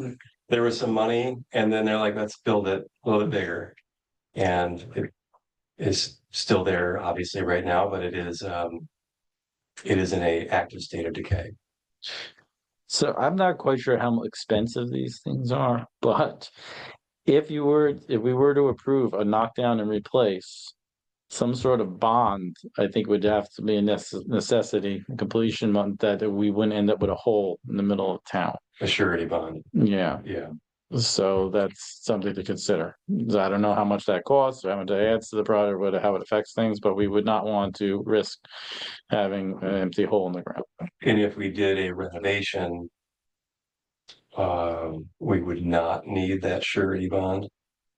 there was some money, and then they're like, let's build it a little bit bigger. And it is still there, obviously, right now, but it is in a active state of decay. so I'm not quite sure how expensive these things are, but if we were to approve a knockdown and replace, some sort of bond, I think would have to be a necessity, completion month, that we wouldn't end up with a hole in the middle of town. A surety bond. Yeah. Yeah. So that's something to consider. I don't know how much that costs, how much it adds to the product, how it affects things, but we would not want to risk having an empty hole in the ground. And if we did a renovation, we would not need that surety bond.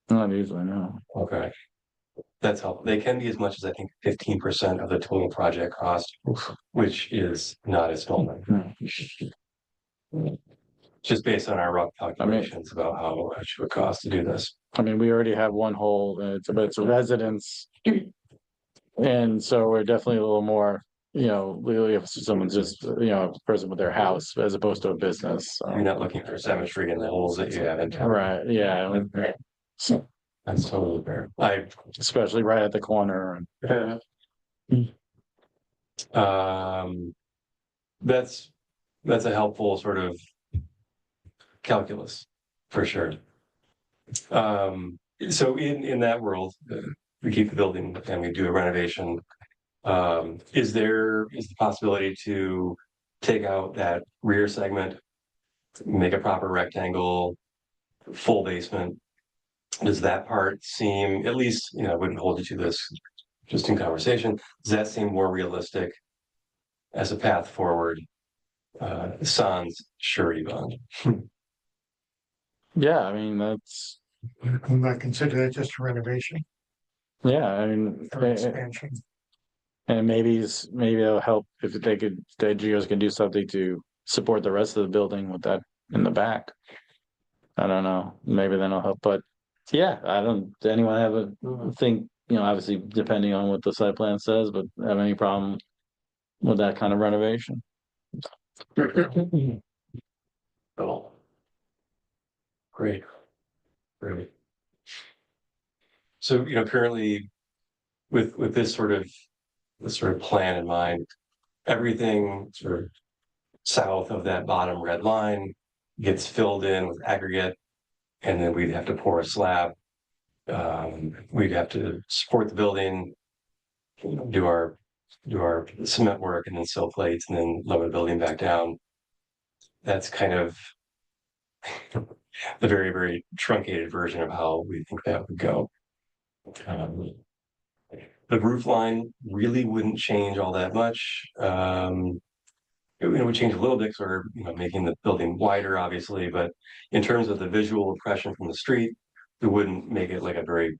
Not usually, no. Okay. That's helpful. They can be as much as I think 15% of the total project cost, which is not a small number. Just based on our rough calculations about how much it would cost to do this. I mean, we already have one hole, it's a residence. And so we're definitely a little more, really if someone's just, a person with their house as opposed to a business. You're not looking for symmetry in the holes that you have in town. Right, yeah. So, That's totally fair. especially right at the corner. That's a helpful sort of calculus for sure. So in that world, we keep the building and we do a renovation. Is the possibility to take out that rear segment, make a proper rectangle, full basement? Does that part seem, at least, I wouldn't hold you to this just in conversation, does that seem more realistic as a path forward? Sans surety bond. Yeah, I mean, that's, I'm not consider that just a renovation yeah, I mean, or expansion. and maybe it'll help if the NGOs can do something to support the rest of the building with that in the back. I don't know, maybe then it'll help, but yeah, does anyone have a think, obviously depending on what the site plan says, but have any problem with that kind of renovation? Oh. Great. So, currently with this sort of plan in mind, everything sort of south of that bottom red line gets filled in with aggregate, and then we'd have to pour a slab. We'd have to support the building, do our cement work, and then sill plates, and then lower the building back down. That's kind of the very, very truncated version of how we think that would go. The roof line really wouldn't change all that much. It would change a little bit because we're making the building wider, obviously, but in terms of the visual impression from the street, it wouldn't make it like a very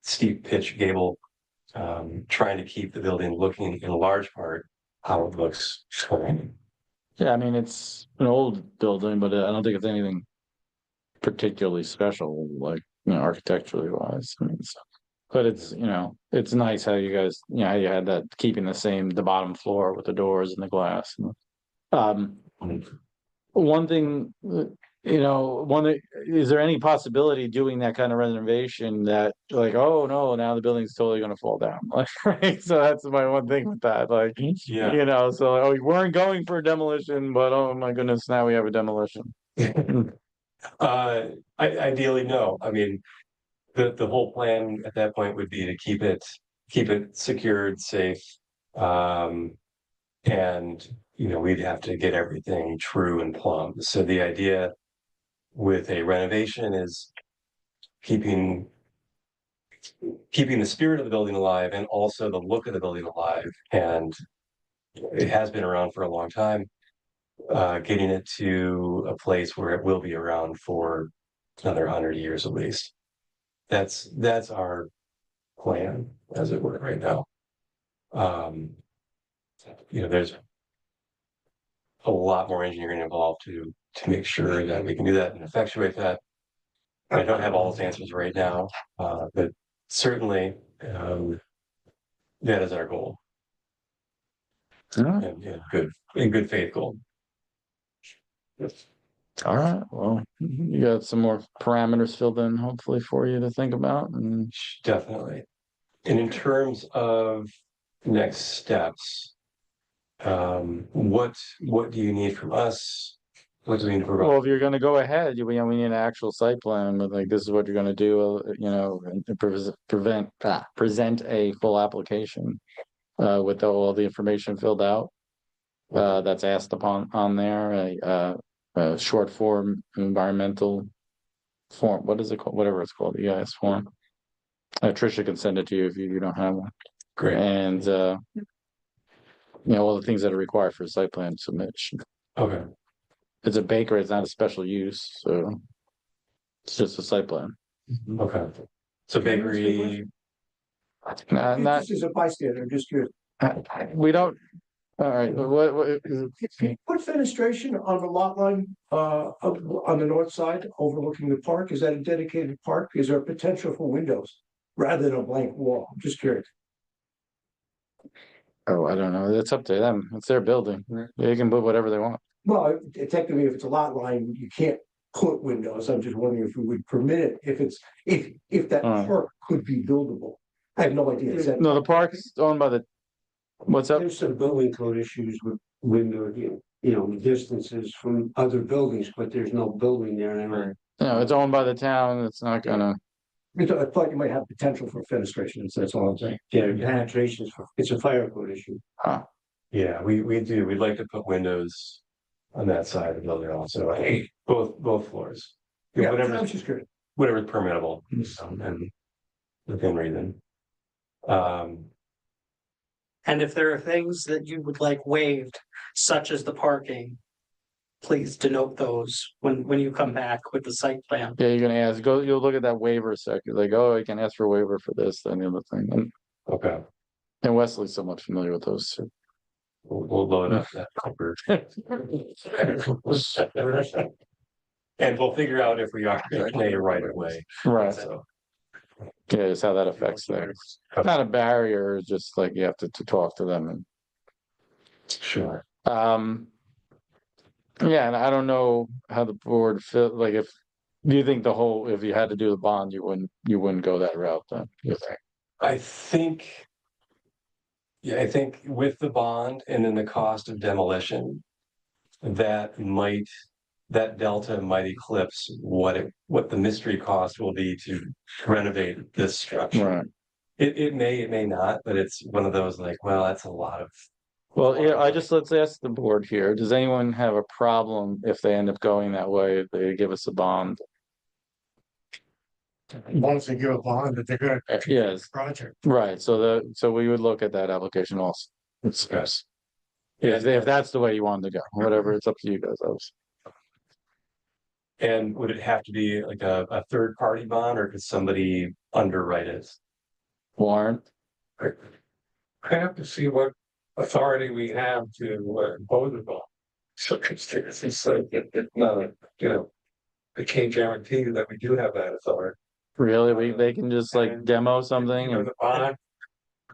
steep pitch gable. Trying to keep the building looking in large part how it looks. Yeah, I mean, it's an old building, but I don't think it's anything particularly special, like, architecturally wise. I mean, but it's, it's nice how you guys, how you had that, keeping the bottom floor with the doors and the glass. One thing, is there any possibility doing that kind of renovation that like, oh no, now the building's totally gonna fall down? Like, right? So that's my one thing with that. Like, Yeah. So we weren't going for demolition, but oh my goodness, now we have a demolition. Ideally, no. I mean, the whole plan at that point would be to keep it secured, safe. And we'd have to get everything true and plumb. So the idea with a renovation is keeping the spirit of the building alive and also the look of the building alive. And it has been around for a long time. Getting it to a place where it will be around for another 100 years at least. That's our plan, as it were, right now. There's a lot more engineering involved to make sure that we can do that and effectuate that. I don't have all those answers right now, but certainly that is our goal. And good faith goal. Yes. All right. Well, you got some more parameters filled in, hopefully, for you to think about. And definitely. And in terms of next steps, what do you need from us? What do we need to provide? well, if you're going to go ahead, we need an actual site plan with like this is what you're going to do. And present a full application with all the information filled out. That's asked upon on there. A short form environmental form. What is it called? Whatever it's called, the EIS form. Tricia can send it to you if you don't have one. Great. And all the things that are required for site plan submission. Okay. it's a bakery, it's not a special use, so. It's just a site plan. Okay. So bakery, Not, This is a bystander, I'm just curious. we don't, all right, what is it? Can you put fenestration on the lot line, on the north side overlooking the park? Is that a dedicated park? Is there a potential for windows rather than a blank wall? I'm just curious. Oh, I don't know, it's up to them, it's their building, they can put whatever they want. Well, technically, if it's a lot line, you can't put windows. I'm just wondering if we would permit it, if it's, if that park could be buildable. I have no idea. Is that? No, the park's owned by the, what's up? There's some building code issues with window, distances from other buildings, but there's no building there. And No, it's owned by the town, it's not gonna, I thought you might have potential for fenestration, so that's all I'm saying. yeah, penetrations, it's a fire code issue. yeah, we do, we'd like to put windows on that side of the building also, both floors. Yeah, I Whatever, was just curious. whatever's permittable, and within reason. Um, And if there are things that you would like waived, such as the parking, please denote those when you come back with the site plan. yeah, you're gonna ask, you'll look at that waiver second, like, oh, you can ask for a waiver for this, then the other thing, okay, and Wesley's somewhat familiar with those two. we'll load up that number. And we'll figure out if we are gonna pay right away, Right, so. yeah, it's how that affects things, not a barrier, it's just like you have to talk to them and. Sure. Yeah, and I don't know how the board feel, like if, do you think if you had to do the bond, you wouldn't go that route then? You think? I think. Yeah, I think with the bond and then the cost of demolition. That delta might eclipse what the mystery cost will be to renovate this structure. Right. It may not, but it's one of those like, well, that's a lot of. Well, yeah, let's ask the board here, does anyone have a problem if they end up going that way, if they give us a bond? Once they give a bond that they're gonna. Yes. Project. Right, so we would look at that application also. Yes. If that's the way you wanted to go, whatever, it's up to you guys, obviously. And would it have to be like a third party bond or could somebody underwrite it? Warren, I have to see what authority we have to impose it on. Circumstances, so I can't guarantee you that we do have that authority. really, they can just like demo something and. The bond,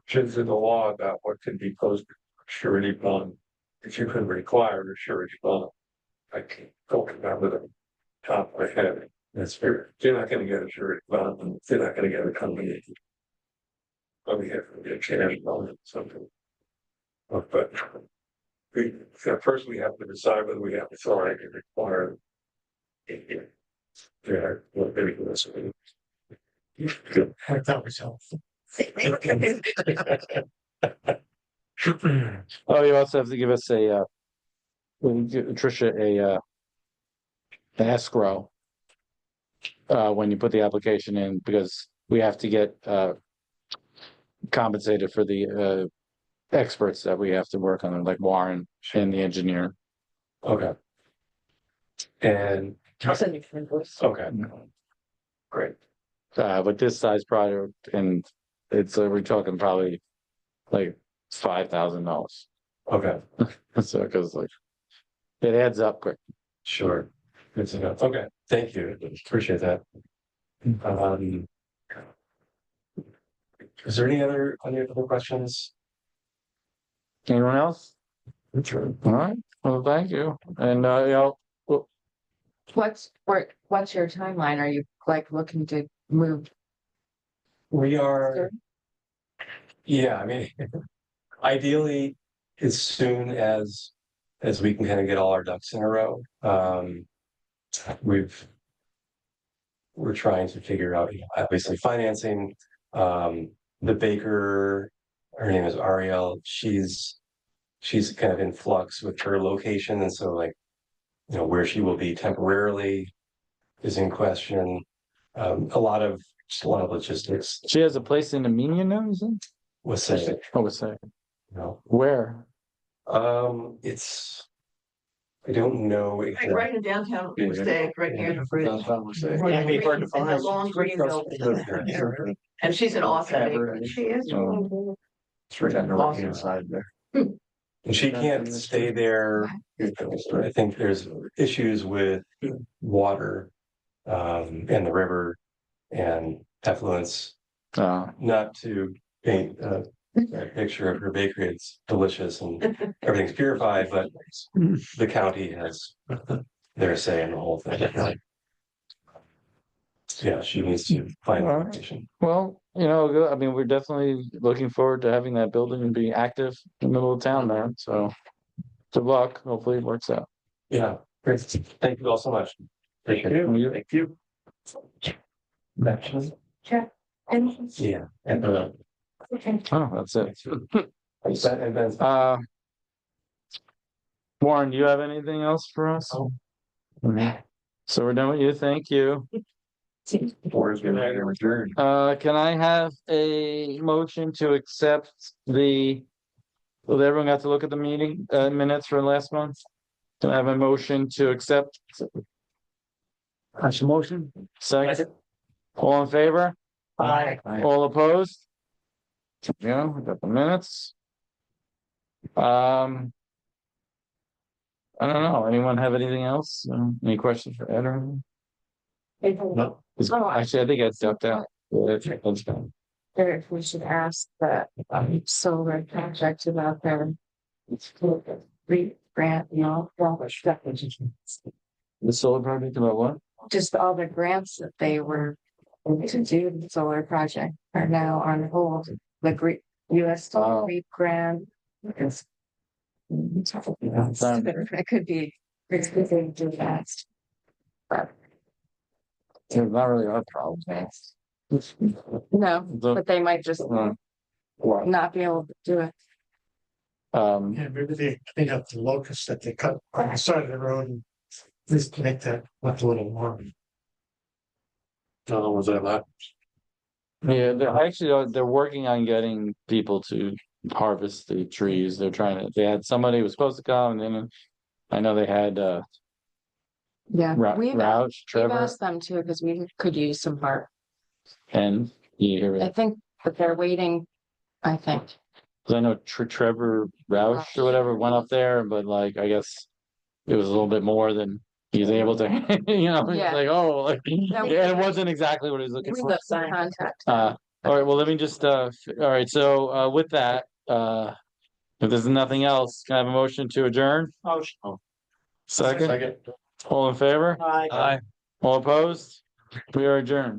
shows in the law about what can be posted, surety bond, if you can require a surety bond. I don't remember the top of my head. That's fair. You're not gonna get a surety bond, and you're not gonna get a company. But we have to get a cash bond or something. But first we have to decide whether we have authority to require. Yeah, what maybe this. That was helpful. Oh, you also have to give us Tricia, an escrow. When you put the application in, because we have to get, compensated for the, experts that we have to work on, like Warren and the engineer. Okay. And, I'll send you an invoice. okay. Great. With this size project, and it's, we're talking probably like $5,000. Okay, So, cause like, it adds up quick. sure. Good to know. Okay, thank you. Appreciate that. Is there any other questions? Anyone else? Sure. All right, well, thank you, and, What's your timeline? Are you like looking to move? We are. Yeah, I mean, ideally, as soon as we can kind of get all our ducks in a row. We're trying to figure out, obviously financing, the baker, her name is Ariel, she's kind of in flux with her location, and so like, where she will be temporarily is in question. A lot of logistics. she has a place in Armenia now, is it? Was saying, Oh, what's that? no. Where? It's I don't know. exactly. Right in downtown, Mosaic, right near the bridge. It'd be hard to And the find. long green building. And she's an awesome baker. She is. It's right on the right-hand side there. And she can't stay there. I think there's issues with water, and the river and effluence. Not to paint a picture of her bakery, it's delicious and everything's purified, but the county has their say in the whole thing. Yeah, she needs to find Alright. location. Well, you know, I mean, we're definitely looking forward to having that building and being active in the middle of town there, so. Good luck, hopefully it works out. Yeah, great. Thank you all so much. Appreciate it. Thank you. Check. And Yeah. And, Oh, that's it. and then, Warren, do you have anything else for us? So we're done with you, thank you. Or is gonna adjourn. Can I have a motion to accept the? Well, everyone got to look at the meeting, minutes for last month? Can I have a motion to accept? That's a motion. Second, all in favor? Aye. All opposed? Yeah, we got the minutes. I don't know, anyone have anything else? Any questions for Ed or anything? No. Actually, I think Ed stepped out. That's fine. if we should ask the solar project about their grant, you know, all the stuff. The solar project about what? Just all the grants that they were to do the solar project are now on hold. The US Solar REAP grant is. It could be, it's good to do that. But It's not really our problem. no, The- but they might just not be able to do it. Yeah, maybe they clean up the locust that they cut on the side of the road and just make that much a little more. No, was that last? Yeah, they're working on getting people to harvest the trees. They had somebody who was supposed to come, and then I know they had Yeah, we've Rouch, Trevor, asked them to, because we could use some bark. and you hear I it. think, but they're waiting, I think. 'Cause I know Trevor Rouch or whatever went up there, but like, I guess it was a little bit more than he's able to, you know, it's Yeah. like, oh, like, No, yeah, it wasn't exactly what he was looking We for. left some contact. All right, well, let me just, all right, so, with that, if there's nothing else, can I have a motion to adjourn? Second, all in favor? Aye. All opposed? We are adjourned.